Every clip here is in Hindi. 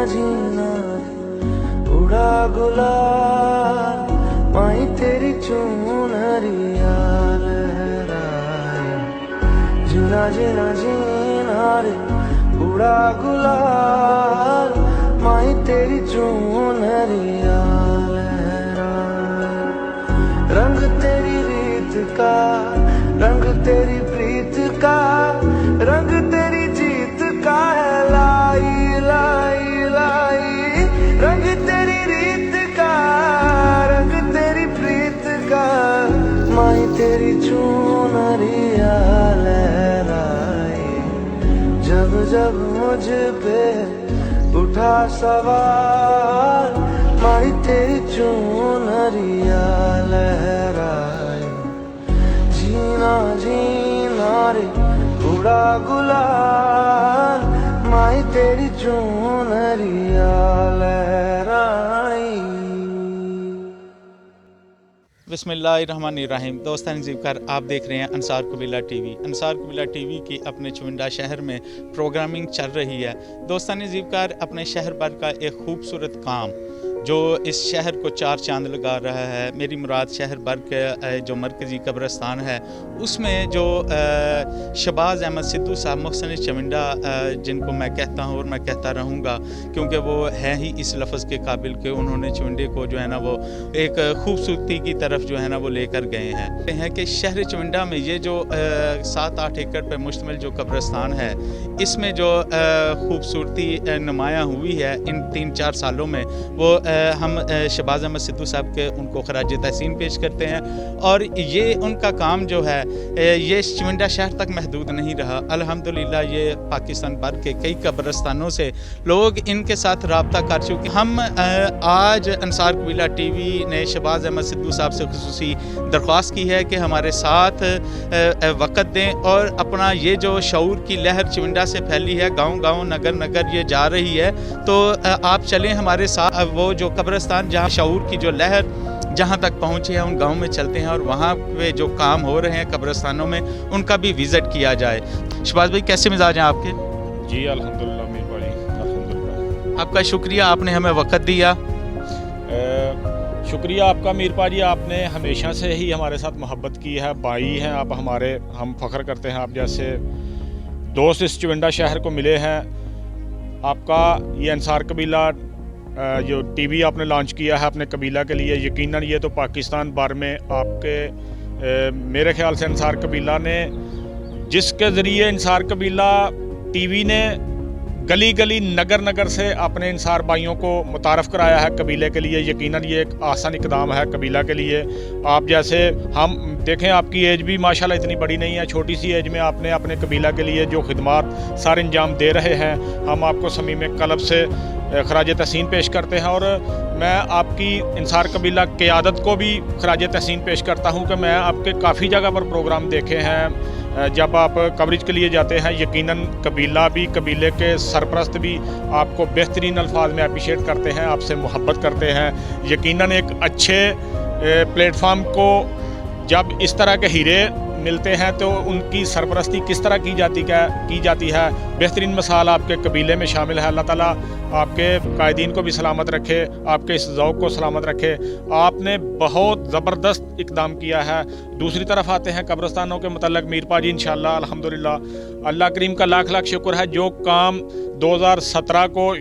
जीना रे उड़ा गुलाल माई तेरी चुनरिया लहराए। जीना जीना जीना रे उड़ा गुलाल माई तेरी चुनरिया लहराए। रंग तेरी रीत का रंग तेरी प्रीत का रंग तेरी जीत का है लाई लाई लाई। रंग तेरी रीत का रंग तेरी प्रीत का माई तेरी चुनरिया लहराए। जब जब मुझ पे उठा सवाल माई तेरी चुनरिया लहराए। जीना जीना रे उड़ा गुलाल माई तेरी चुनरिया लहराई। बिस्मिल्लाहिर्रहमानिर्रहीम। दोस्तान जीवकर आप देख रहे हैं अंसार कबीला टीवी। अंसार कबीला टीवी की अपने चुनिंदा शहर में प्रोग्रामिंग चल रही है। दोस्तान जीवकर अपने शहर भर का एक खूबसूरत काम जो इस शहर को चार चांद लगा रहा है। मेरी मुराद शहर भर के जो मरकज़ी कब्रिस्तान है उसमें जो शहबाज अहमद सिद्धू साहब मोहसिन चविंडा जिनको मैं कहता हूँ और मैं कहता रहूँगा क्योंकि वो है ही इस लफ्ज़ के काबिल कि उन्होंने चविंडे को जो है ना वो एक खूबसूरती की तरफ जो है ना वो लेकर गए हैं कि शहर चविंडा में ये जो 7-8 एकड़ पर मुश्तमिल जो कब्रिस्तान है इसमें जो खूबसूरती नुमायाँ हुई है इन 3-4 सालों में वो हम शहबाज अहमद सिद्धू साहब के उनको खराज तहसीन पेश करते हैं। और ये उनका काम जो है ये चविंडा शहर तक महदूद नहीं रहा। अल्हम्दुलिल्लाह ये पाकिस्तान भर के कई कब्रिस्तानों से लोग इनके साथ रब्ता कर चुके। हम आज अंसार कबीला टीवी ने शहबाज अहमद सिद्धू साहब से खुसूसी दरख्वास्त की है कि हमारे साथ वक़्त दें और अपना ये जो शऊर की लहर चविंडा से फैली है गाँव गाँव नगर नगर ये जा रही है तो आप चलें हमारे साथ। वो जो कब्रिस्तान जहाँ शऊर की जो लहर जहाँ तक पहुँचे हैं उन गाँव में चलते हैं और वहाँ पे जो काम हो रहे हैं कब्रिस्तानों में उनका भी विज़िट किया जाए। शहबाज भाई कैसे मिजाज हैं आपके? जी अल्हम्दुलिल्लाह मीर भाई अल्हम्दुलिल्लाह। आपका शुक्रिया, आपने हमें वक़्त दिया। शुक्रिया आपका मीर भाई, आपने हमेशा से ही हमारे साथ मोहब्बत की है, भाई हैं आप हमारे, हम फ़ख्र करते हैं आप जैसे दोस्त इस चविंडा शहर को मिले हैं। आपका ये अंसार कबीला जो टीवी आपने लॉन्च किया है अपने कबीला के लिए, यकीनन ये तो पाकिस्तान भर में आपके मेरे ख्याल से अंसार कबीला ने जिसके ज़रिए अंसार कबीला टीवी ने गली गली नगर नगर से अपने अंसार भाइयों को मुतारफ़ कराया है कबीले के लिए, यकीनन ये एक आसान इक़दाम है कबीला के लिए। आप जैसे हम देखें आपकी एज भी माशाल्लाह इतनी बड़ी नहीं है, छोटी सी एज में आपने अपने कबीला के लिए जो खिदमात सारे अंजाम दे रहे हैं, हम आपको समीम कल्ब से खराज तहसीन पेश करते हैं। और मैं आपकी अंसार कबीला क़यादत को भी खराज तहसीन पेश करता हूँ कि मैं आपके काफ़ी जगह पर प्रोग्राम देखे हैं जब आप कवरेज के लिए जाते हैं, यकीनन कबीला भी कबीले के सरपरस्त भी आपको बेहतरीन अल्फाज में अप्रिशिएट करते हैं, आपसे मोहब्बत करते हैं। यकीनन एक अच्छे प्लेटफार्म को जब इस तरह के हीरे मिलते हैं तो उनकी सरपरस्ती किस तरह की जाती है बेहतरीन मिसाल आपके कबीले में शामिल है। अल्लाह ताला आपके कायदीन को भी सलामत रखे, आपके इस ज़ौक़ को सलामत रखे। आपने बहुत ज़बरदस्त इक़दाम किया है। दूसरी तरफ आते हैं कब्रिस्तानों के मतलब मीर पाजी इंशाअल्लाह अल्हम्दुलिल्लाह अल्लाह करीम का लाख लाख शुक्र है जो काम 2017 को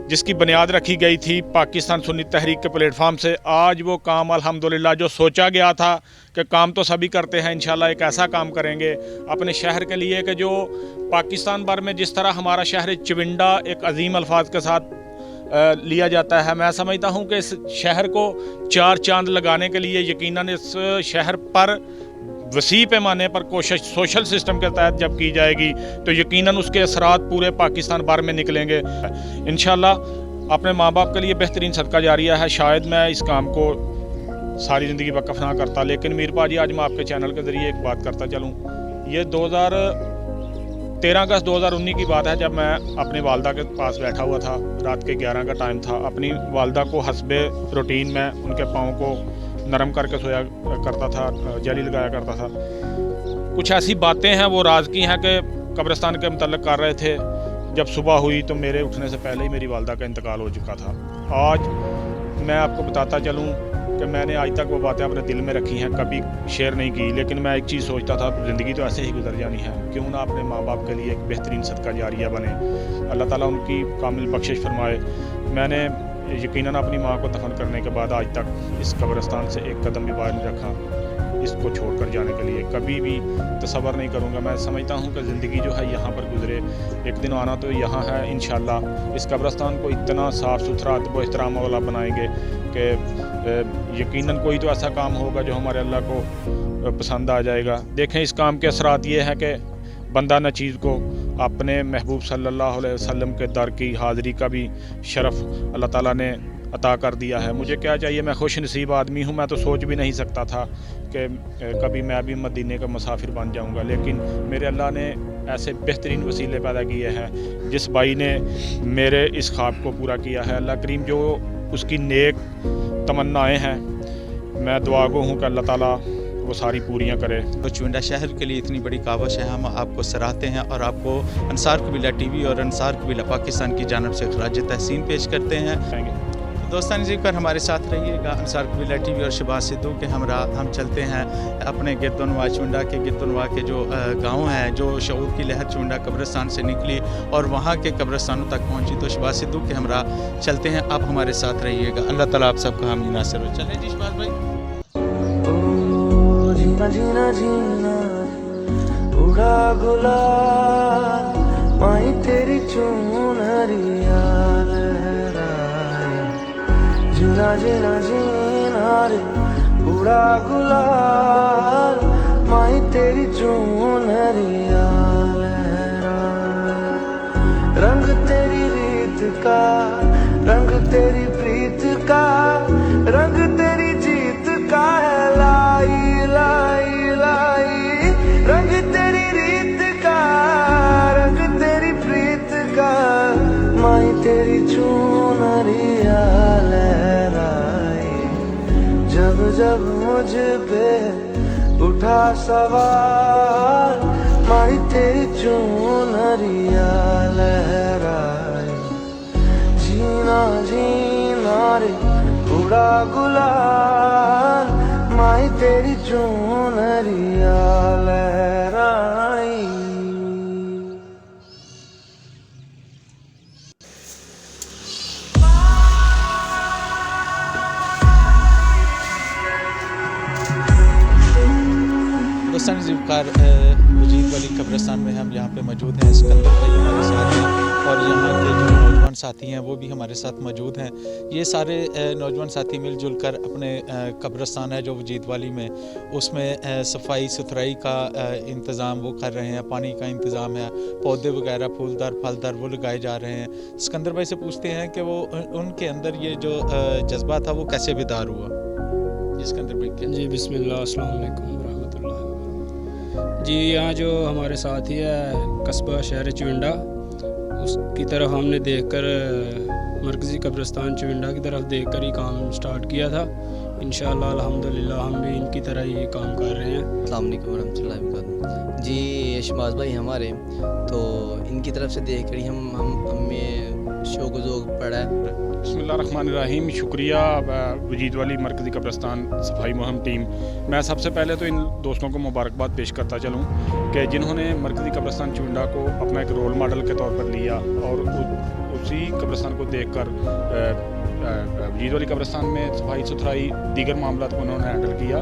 जिसकी बुनियाद रखी गई थी पाकिस्तान सुन्नी तहरीक के प्लेटफार्म से, आज वो काम अल्हम्दुलिल्लाह जो सोचा गया था कि काम तो सभी करते हैं, इंशाल्लाह एक ऐसा काम करेंगे अपने शहर के लिए कि जो पाकिस्तान भर में जिस तरह हमारा शहर चविंडा एक अजीम अल्फाज के साथ लिया जाता है, मैं समझता हूँ कि इस शहर को चार चांद लगाने के लिए यकीनन इस शहर पर वसी पैमाने पर कोशिश सोशल सिस्टम के तहत जब की जाएगी तो यकीनन उसके असरात पूरे पाकिस्तान भर में निकलेंगे इंशाल्लाह। अपने माँ बाप के लिए बेहतरीन सदका जारिया है। शायद मैं इस काम को सारी ज़िंदगी वक़्फ़ ना करता, लेकिन मीर पाजी आज मैं आपके चैनल के ज़रिए एक बात करता चलूँ। ये 13 अगस्त 2019 की बात है जब मैं अपनी वालदा के पास बैठा हुआ था, रात के 11 का टाइम था। अपनी वालदा को हस्बे रूटीन में उनके पाँव को नरम करके सोया करता था, जेली लगाया करता था। कुछ ऐसी बातें हैं वो राज की हैं कि कब्रिस्तान के मतलब कर रहे थे। जब सुबह हुई तो मेरे उठने से पहले ही मेरी वालदा का इंतकाल हो चुका था। आज मैं आपको बताता चलूँ कि मैंने आज तक वो बातें अपने दिल में रखी हैं, कभी शेयर नहीं की, लेकिन मैं एक चीज़ सोचता था ज़िंदगी तो ऐसे ही गुजर जानी है, क्यों ना अपने माँ बाप के लिए एक बेहतरीन सदका जारिया बने, अल्लाह ताला उनकी कामिल बख्शिश फरमाए। मैंने यकीनन अपनी माँ को दफन करने के बाद आज तक इस कब्रिस्तान से एक कदम भी बाहर नहीं रखा इसको छोड़कर जाने के लिए, कभी भी तसव्वुर नहीं करूँगा। मैं समझता हूँ कि ज़िंदगी जो है यहाँ पर गुजरे, एक दिन आना तो यहाँ है इंशाल्लाह। इस कब्रिस्तान को इतना साफ़ सुथरा अदब एहतराम वाला बनाएंगे कि यकीनन कोई तो ऐसा काम होगा जो हमारे अल्लाह को पसंद आ जाएगा। देखें, इस काम के असरात ये हैं कि बंदा न चीज़ को अपने महबूब सल्लल्लाहु अलैहि वसल्लम के दर की हाज़िरी का भी शरफ़ अल्लाह ताला ने अता कर दिया है। मुझे क्या चाहिए, मैं खुश नसीब आदमी हूँ। मैं तो सोच भी नहीं सकता था कि कभी मैं भी मदीने का मुसाफिर बन जाऊँगा, लेकिन मेरे अल्लाह ने ऐसे बेहतरीन वसीले पैदा किए हैं। जिस भाई ने मेरे इस ख्वाब को पूरा किया है, अल्लाह करीम जो उसकी नेक तमन्नाएँ हैं, मैं दुआ गो हूँ कि अल्लाह ताला वो सारी पूरियाँ करे। तो चुविंडा शहर के लिए इतनी बड़ी कावश है, हम आपको सराहते हैं और आपको अंसार कबीला टीवी और अंसार कबीला पाकिस्तान की जानब से खराज तहसीन पेश करते हैं। दोस्तान जी कर हमारे साथ रहिएगा। अंसार कबीला टीवी और शहबाज सिद्धू के हमरा हम चलते हैं अपने गिरदनवा चुविंडा के गिरदनवा के जो गांव हैं, जो शऊर की लहर चुविंडा कब्रिस्तान से निकली और वहां के कब्रिस्तानों तक पहुंची। तो शहबाज सिद्धू के हमरा चलते हैं, आप हमारे साथ रहिएगा। अल्लाह ताला आप सबका हामी नासिर हो। चलें जी शहबाज भाई। जीना जीना जीना उड़ा गुलाल माई तेरी चुनरिया लहराए, जीना जीना जीना रे उड़ा गुलाल माई तेरी चुनरिया लहराए। रंग तेरी रीत का, रंग तेरी प्रीत का, रंग तेरी जीत का है लाई लाई लाई। रंग तेरी रीत का, रंग तेरी प्रीत का, माई तेरी चुनरिया लहराए। जब जब मुझ पे उठा सवाल, माई तेरी चुनरिया लहराए। जीना जीना रे उड़ा गुलाल माई तेरी चुनरिया लहराई। दोस्तान ज़िवकार वजीद वाली कब्रिस्तान में हम यहाँ पे मौजूद हैं। सिकंदर भाई हमारे साथ हैं और यहाँ के जो नौजवान साथी हैं वो भी हमारे साथ मौजूद हैं। ये सारे नौजवान साथी मिलजुल कर अपने कब्रिस्तान है जो वजीद वाली में, उसमें सफाई सुथराई का इंतज़ाम वो कर रहे हैं, पानी का इंतज़ाम है, पौधे वगैरह फूलदार फलदार वो लगाए जा रहे हैं। सिकंदर भाई से पूछते हैं कि वो उनके अंदर ये जो जज्बा था वो कैसे बेदार हुआ। जी सिकंदर भाई क्या? जी बिस्मिल्लाह, अस्सलाम वालेकुम रहमतुल्लाह। जी यहाँ जो हमारे साथी है कस्बा शहर चुविंडा, उसकी तरफ हमने देखकर मरकज़ी कब्रिस्तान चुविंडा की तरफ देखकर ही काम स्टार्ट किया था। इंशाअल्लाह अल्हम्दुलिल्लाह हम भी इनकी तरह ही काम कर रहे हैं। अस्सलाम वालेकुम रहमतुल्लाहि व बरकातहू। जी ये शहबाज भाई हमारे, तो इनकी तरफ से देख कर ही हमें शौक़ ज़ौक़ पड़ा है। बिस्मिल्लाहिर्रहमानिर्रहीम। शुक्रिया वजीद वाली मरकज़ी कब्रिस्तान सफाई मुहिम टीम। मैं सबसे पहले तो इन दोस्तों को मुबारकबाद पेश करता चलूँ कि जिन्होंने मरकज़ी कब्रिस्तान चुविंडा को अपना एक रोल मॉडल के तौर पर लिया और उसी कब्रिस्तान को देखकर वजीद वाली कब्रिस्तान में सफाई सुथराई दीगर मामला को उन्होंने हैंडल किया।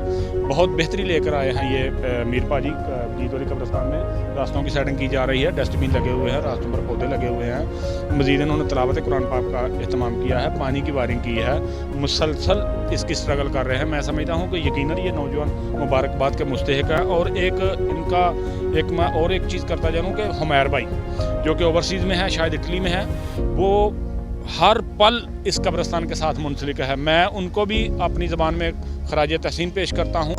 बहुत बेहतरी लेकर आए हैं ये मीर पाजी वजीद वाली कब्रिस्तान में। रास्तों की सेटिंग की जा रही है, डस्टबिन लगे हुए हैं, रास्तों पर पौधे लगे हुए हैं। मज़ीद इन्होंने तिलावत कुरान पाक का एहतमाम किया है, पानी की वायरिंग की है, मुसलसल इसकी स्ट्रगल कर रहे हैं। मैं समझता हूँ कि यकीनन ये नौजवान मुबारकबाद के मुस्तहिक है। और मैं और एक चीज़ करता जानूँ कि हुमैर भाई जो कि ओवरसीज़ में है, शायद इटली में है, वो हर पल इस कब्रिस्तान के साथ मुंसलिक है। मैं उनको भी अपनी ज़बान में खराज तहसीन पेश करता हूँ।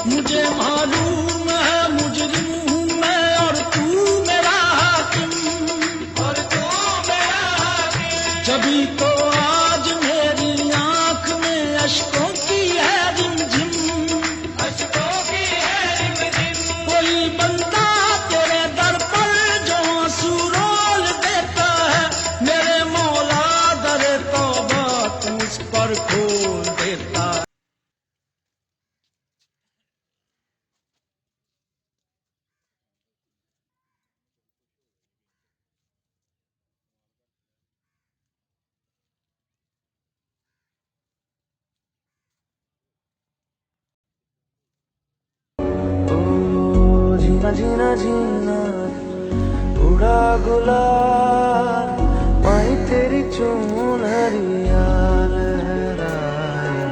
मुझे मालूम है मुजरिम हूँ मैं और तू मेरा हाकिम, और तू मेरा हाकिम। जभी तो आज मेरी आंख में अश्कों की है रिमझिम, अश्कों की है रिमझिम। कोई बंदा तेरे दर पर जो आंसू रोल देता है, मेरे मौला दरे तौबा तू उस पर खोल देता है। ओ जीना जीना जीना उड़ा गुलाल, माही तेरी चुनरिया लहराए।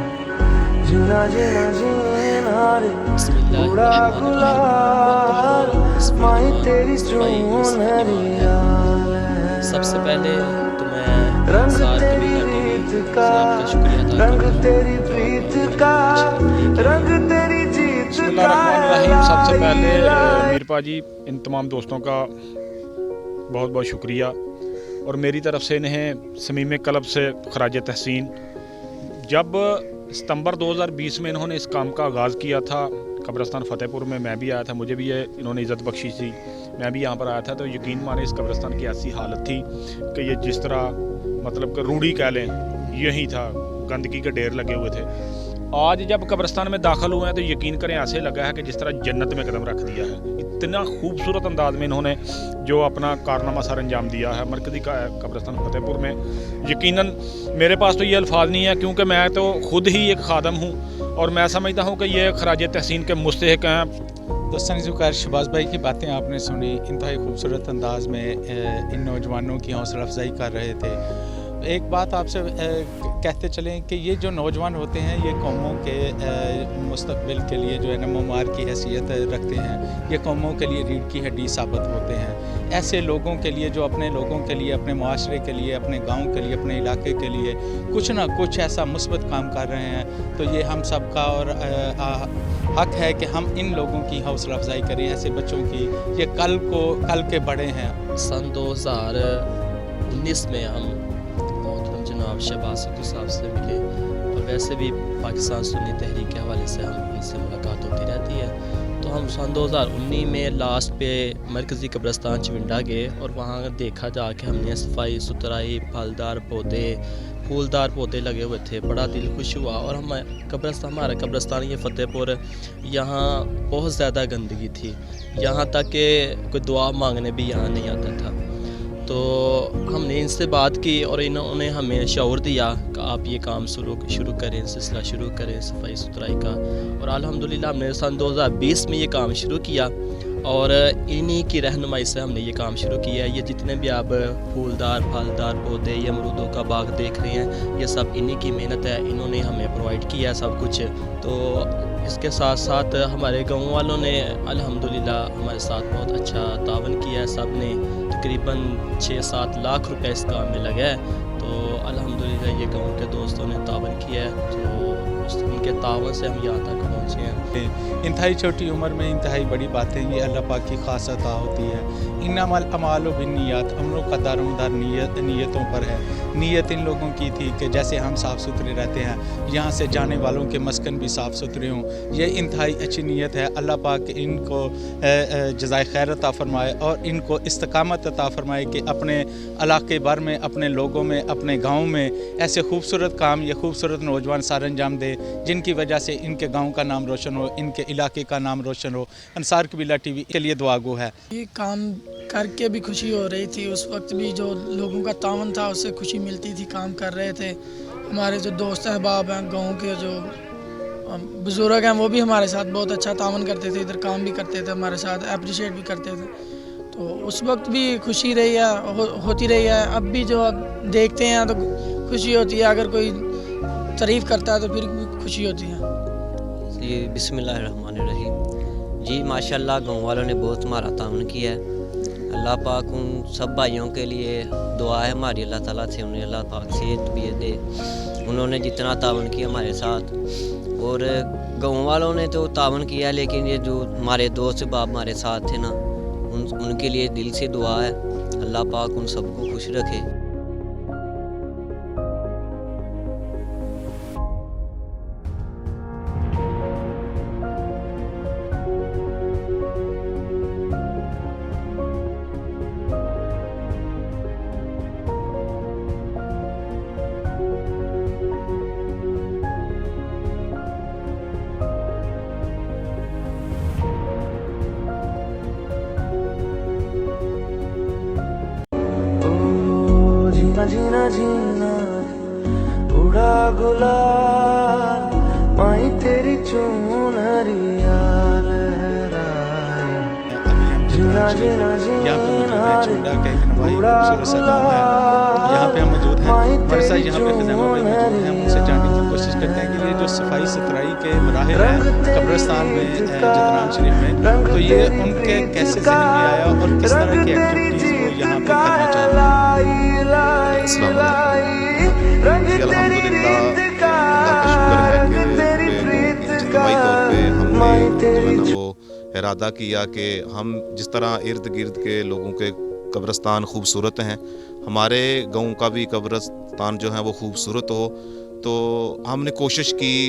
जीना जीना जीना रे उड़ा गुलाल, माही तेरी चुनरिया लहराए। सबसे पहले तो मैं रंग अंसार तेरी कबीला रीत टीवी का, का शुक्रिया अदा रंग करता हूँ। तेरी प्रीत का, रंग तेरी जीत का। बिस्मिल्लाहिर्रहमानिर्रहीम। सबसे पहले मीर पाजी इन तमाम दोस्तों का बहुत बहुत शुक्रिया, और मेरी तरफ से इन्हें समीम कल्ब से खराज तहसीन। जब सितंबर 2020 में इन्होंने इस काम का आगाज़ किया था कब्रिस्तान फ़तेहपुर में, मैं भी आया था, मुझे भी ये इन्होंने इज़्ज़त बख्शी थी, मैं भी यहाँ पर आया था। तो यकीन माने इस कब्रिस्तान की ऐसी हालत थी कि ये जिस तरह मतलब कि रूढ़ी कह लें यही था, गंदगी के ढेर लगे हुए थे। आज जब कब्रिस्तान में दाखिल हुए हैं तो यकीन करें ऐसे लगा है कि जिस तरह जन्नत में कदम रख दिया है। इतना खूबसूरत अंदाज में इन्होंने जो अपना कारनामा सर अंजाम दिया है मरकज़ी का कब्रिस्तान फ़तेहपुर में, यकीनन मेरे पास तो ये अल्फाज नहीं है, क्योंकि मैं तो ख़ुद ही एक खादम हूँ और मैं समझता हूँ कि ये खराज तहसीन के मुस्तहिक़ हैं। दोस्तों ज़ुकार शहबाज भाई की बातें आपने सुनी, इंतहाई खूबसूरत अंदाज में इन नौजवानों की हौसला अफजाई कर रहे थे। एक बात आपसे कहते चलें कि ये जो नौजवान होते हैं ये कौमों के मुस्तकबिल के लिए जो है नमोमार की हैसियत रखते हैं, ये कौमों के लिए रीढ़ की हड्डी साबित होते हैं। ऐसे लोगों के लिए जो अपने लोगों के लिए, अपने माशरे के लिए, अपने गांव के लिए, अपने इलाके के लिए कुछ ना कुछ ऐसा मुस्बत काम कर रहे हैं, तो ये हम सब का और हक है कि हम इन लोगों की हौसला अफजाई करें, ऐसे बच्चों की। ये कल के बड़े हैं। सन 2019 में हम जनाब शहबाज सिद्दीकी साहब से मिले, और वैसे भी पाकिस्तान सुन्नी तहरीक के हवाले से हम इनसे मुलाकात होती रहती है। तो हम सन 2019 में लास्ट पे मरकज़ी कब्रिस्तान चविंडा गए, और वहाँ देखा जाके हमने सफाई सुथराई, फलदार पौधे, फूलदार पौधे लगे हुए थे, बड़ा दिल खुश हुआ। और हमारा कब्रिस्तान ये फ़तेहपुर, यहाँ बहुत ज़्यादा गंदगी थी, यहाँ तक कि कोई दुआ मांगने भी यहाँ नहीं आता था। तो हमने इनसे बात की और इन्होंने हमें शऊर दिया कि आप ये काम शुरू करें, सिलसिला शुरू करें सफाई सुथराई का। और अल्हम्दुलिल्लाह हमने सन 2020 में ये काम शुरू किया, और इन्हीं की रहनुमाई से हमने ये काम शुरू किया है। ये जितने भी आप फूलदार फलदार पौधे, ये अमरूदों का बाग देख रहे हैं, ये सब इन्हीं की मेहनत है, इन्होंने हमें प्रोवाइड किया है सब कुछ। तो इसके साथ साथ हमारे गाँव वालों ने अल्हम्दुलिल्लाह हमारे साथ बहुत अच्छा तावन किया है। सब ने तकरीबन 6-7 लाख रुपए इस काम में लगा है। तो अल्हम्दुलिल्लाह ये गाँव के दोस्तों ने तावन किया है, तो उनके तावन से हम यहाँ तक पहुँचे हैं। इंतहाई छोटी उम्र में इंतहाई बड़ी बातें, ये अल्लाह पाक की खास अता होती है। इन्नमल अमालु बिन्नियात, अमलों का दारोमदार नीयतों पर है। नीयत इन लोगों की थी कि जैसे हम साफ़ सुथरे रहते हैं, यहाँ से जाने वालों के मस्कन भी साफ़ सुथरे हों। ये इंतहाई अच्छी नीयत है। अल्लाह पाक इनको जज़ाए खैर अता फ़रमाए और इनको इस्तकामत अता फ़रमाए कि अपने इलाके भर में, अपने लोगों में, अपने गाँव में ऐसे खूबसूरत काम, ये खूबसूरत नौजवान सार अंजाम दे, जिनकी वजह से इनके गाँव का नाम रोशन हो, इनके इलाके का नाम रोशन हो। अंसार कबीला टीवी के लिए दुआ गो है। ये काम करके भी खुशी हो रही थी, उस वक्त भी जो लोगों का तावन था उससे खुशी मिलती थी, काम कर रहे थे। हमारे जो दोस्त अहबाब हैं, गाँव के जो बुज़ुर्ग हैं, वो भी हमारे साथ बहुत अच्छा तावन करते थे, इधर काम भी करते थे, हमारे साथ अप्रिशिएट भी करते थे। तो उस वक्त भी खुशी रही है, होती रही है। अब भी जो देखते हैं तो खुशी होती है, अगर कोई तारीफ़ करता है तो फिर भी खुशी होती है। जी बिस्मिल्लाहिर्रहमानिर्रहीम। जी माशाल्लाह गाँव वालों ने बहुत हमारा ताउन किया है। अल्लाह पाक उन सब भाइयों के लिए दुआ है हमारी, अल्लाह ताला से उन्हें अल्लाह पाक सेहत भी दे। उन्होंने जितना ताउन किया हमारे साथ, और गाँव वालों ने तो तावन किया, लेकिन ये जो हमारे दोस्त बाप हमारे साथ थे ना, उनके लिए दिल से दुआ है, अल्लाह पाक उन सबको खुश रखे। जीना जीना जीना उड़ा गुलाल माई तेरी चुनरिया लहराए। जीना जीना जीना उड़ा गुलाल यहाँ पे हम मौजूद हैं हमारे साथ यहाँ पे खजाना भाई मौजूद हैं। हम उनसे जानने की कोशिश करते हैं कि ये जो सफाई सुथराई के मराहिल हैं कब्रिस्तान में जदरान शरीफ में, तो ये उनके कैसे जहन में आया और किस तरह की एक्टिविटीज़ वो यहाँ पे करना चाहते हैं। अल्हम्दुलिल्लाह, अल्लाह का शुक्र है कि इज्तिमाई तौर पे हमने जो है ना वो इरादा किया कि हम जिस तरह इर्द गिर्द के लोगों के कब्रिस्तान खूबसूरत हैं, हमारे गाँव का भी कब्रिस्तान जो है वो खूबसूरत हो, तो हमने कोशिश की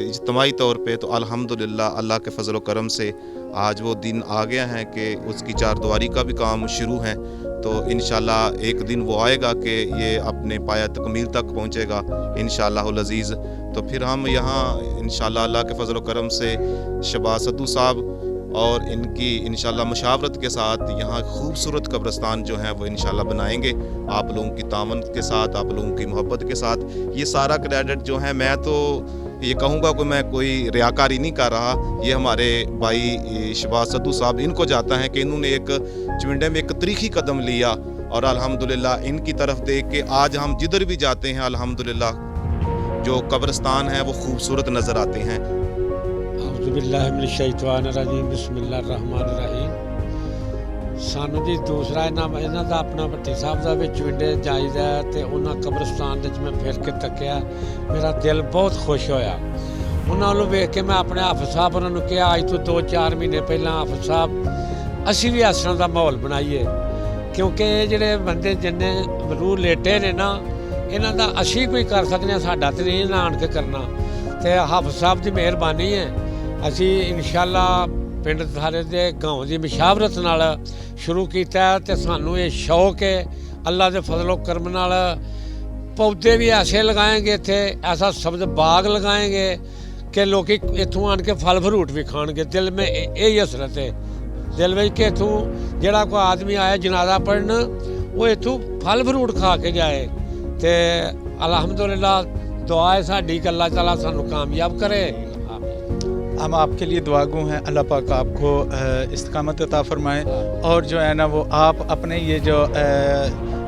इज्तिमाई तौर पे। तो अल्हम्दुलिल्लाह अल्लाह के फजल व करम से आज वो दिन आ गया है कि उसकी चारदीवारी का भी काम शुरू है। तो इंशाल्लाह एक दिन वो आएगा कि ये अपने पाया तकमील तक पहुँचेगा इंशाअल्लाहुल अज़ीज़। तो फिर हम यहाँ इंशाल्लाह अल्लाह के फजल व करम से शहबाज सद्दू साहब और इनकी इंशाल्लाह मुशावरत के साथ यहाँ खूबसूरत कब्रिस्तान जो है वो इंशाल्लाह बनाएंगे, आप लोगों की तावन के साथ, आप लोगों की मोहब्बत के साथ। ये सारा क्रेडिट जो है, मैं तो ये कहूँगा कि मैं कोई रियाकारी नहीं कर रहा, ये हमारे भाई शहबाज सद्दू साहब इनको जाता है कि इन्होंने एक चविंडे में एक तरीक़ी कदम लिया और अल्हम्दुलिल्लाह इनकी तरफ देख के आज हम जिधर भी जाते हैं अल्हम्दुलिल्लाह जो कब्रिस्तान है वो खूबसूरत नज़र आते हैं। बिस्मिल्लाहिर्रहमानिर्रहीम। सानू जी दूसरा इन्हां दा अपना भट्टी साहब दा विच विंडे जाईदा ते उन्हां कब्रिस्तान दे मैं फिर के तक्या, मेरा दिल बहुत खुश होया। उन्हां नूं वेख के मैं अपने हाफिज साहब उन्हां नूं कहा अज तो 2-4 महीने पहला हाफिज साहब असीं भी इस तरह दा माहौल बनाईए, क्योंकि जिहड़े बंदे जिन्ने रूह लेटे ने ना, इन्हां दा असीं कोई कर सकने, साडा ते नहीं इन्हां आण के करना। ते हाफिज साहब दी मेहरबानी है, असी इंशाअल्लाह पिंड सारे दे गाँव की मशावरत नाल शुरू किया ते सानू ये शौक है। अल्लाह के फजलो करम नाल पौधे भी ऐसे लगाएंगे, इत्थे ऐसा सब्ज बाग लगाएंगे कि लोग इत्थों आन के फल फ्रूट भी खाएंगे। दिल में यही हसरत है दिल में कि इत्थों जिहड़ा कोई आदमी आया जनाजा पढ़न वो इत्थों फल फ्रूट खा के जाए। तो अल्हम्दुलिल्लाह दुआ है साडी कि अल्लाह ताला सानू कामयाब करे। हम आपके लिए दुआगो हैं, अल्लाह पाक आपको इस्तिकामत अता फरमाए और जो है ना वो आप अपने ये जो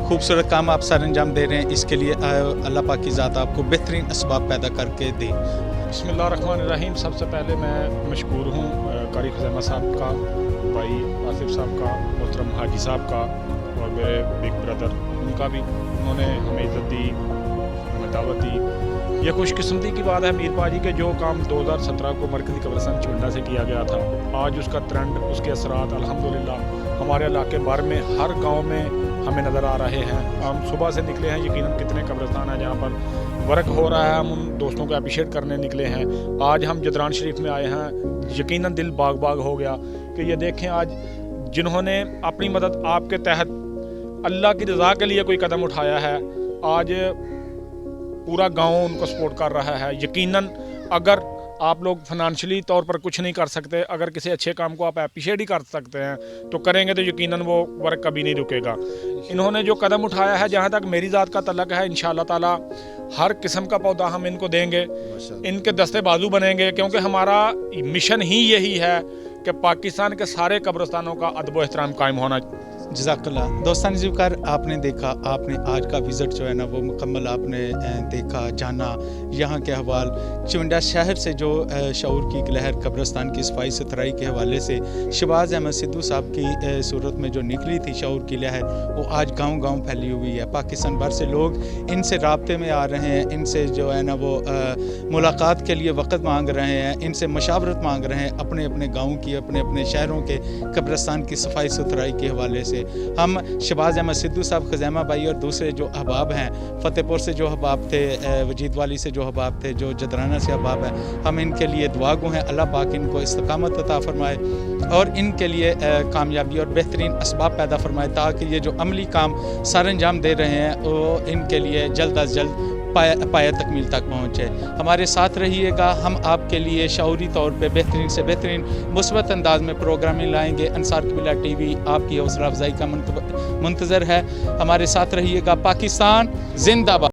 खूबसूरत काम आप सर अंजाम दे रहे हैं इसके लिए अल्लाह पाक की ज़ात आपको बेहतरीन असबाब पैदा करके दे। बिस्मिल्लाहिर्रहमानिर्रहीम। सबसे पहले मैं मशकूर हूँ कारी खुज़ैमा साहब का, भाई आसिफ साहब का, मोहतरम हाजी साहब का और मेरे बिग ब्रदर उनका भी, उन्होंने हमें इज़्ज़त दी, हमें दावत दी। ये खुशकिस्मती की बात है मीर पाजी के जो काम 2017 को मरकज़ी कब्रिस्तान चुविंडा से किया गया था, आज उसका ट्रेंड, उसके असरात अल्हम्दुलिल्लाह हमारे इलाके भर में हर गांव में हमें नज़र आ रहे हैं। हम सुबह से निकले हैं, यकीनन कितने कब्रिस्तान हैं जहां पर वर्क हो रहा है, हम उन दोस्तों को अप्रिशिएट करने निकले हैं। आज हम जदरान शरीफ में आए हैं, यकीनन दिल बाग बाग हो गया कि ये देखें आज जिन्होंने अपनी मदद आपके तहत अल्लाह की रज़ा के लिए कोई कदम उठाया है, आज पूरा गांव उनको सपोर्ट कर रहा है। यकीनन अगर आप लोग फाइनेंशियली तौर पर कुछ नहीं कर सकते, अगर किसी अच्छे काम को आप अप्रिशिएट ही कर सकते हैं तो करेंगे, तो यकीनन वो वर्क कभी नहीं रुकेगा। इन्होंने जो कदम उठाया है, जहाँ तक मेरी ज़ात का तल्लक है, इंशाअल्लाह ताला हर किस्म का पौधा हम इनको देंगे, इनके दस्ते बाजू बनेंगे, क्योंकि हमारा मिशन ही यही है कि पाकिस्तान के सारे कब्रिस्तानों का अदब व एहतराम कायम होना। जज़ाकल्लाह। दोस्तान ज़ीवकार, आपने देखा, आपने आज का विज़िट जो है ना वो मुकम्मल आपने देखा, जाना यहाँ के अहवाल। चुविंडा शहर से जो शऊर की एक लहर कब्रिस्तान की सफाई सुथराई के हवाले से शहबाज अहमद सिद्धू साहब की सूरत में जो निकली थी शऊर की लहर, वो आज गाँव-गाँव फैली हुई है। पाकिस्तान भर से लोग इनसे राब्ते में आ रहे हैं, इनसे जो है ना वो मुलाकात के लिए वक़्त मांग रहे हैं, इनसे मशावरत मांग रहे हैं अपने अपने गाँव की, अपने अपने शहरों के कब्रिस्तान की सफाई सुथराई के हवाले से। हम शहबाज अहमद सिद्धू साहब, खज़ैमा भाई और दूसरे जो अहबाब हैं, फ़तेहपुर से जो अहबाब थे, वजीद वाली से जो अहबाब थे, जो जदराना से अहबाब हैं, हम इनके लिए दुआ गो हैं। अल्लाह पाक इनको इस्तकामत अता फरमाए और इनके लिए कामयाबी और बेहतरीन असबाब पैदा फरमाए, ताकि ये जो अमली काम सर अंजाम दे रहे हैं वो इनके लिए जल्द अज जल्द पाया तकमील तक पहुँचे। हमारे साथ रहिएगा, हम आपके लिए शऊरी तौर पे बेहतरीन से बेहतरीन मुस्बत अंदाज में प्रोग्रामिंग लाएंगे। अंसार कबीला टीवी आपकी हौसला अफजाई का मुंतज़र है। हमारे साथ रहिएगा। पाकिस्तान जिंदाबाद।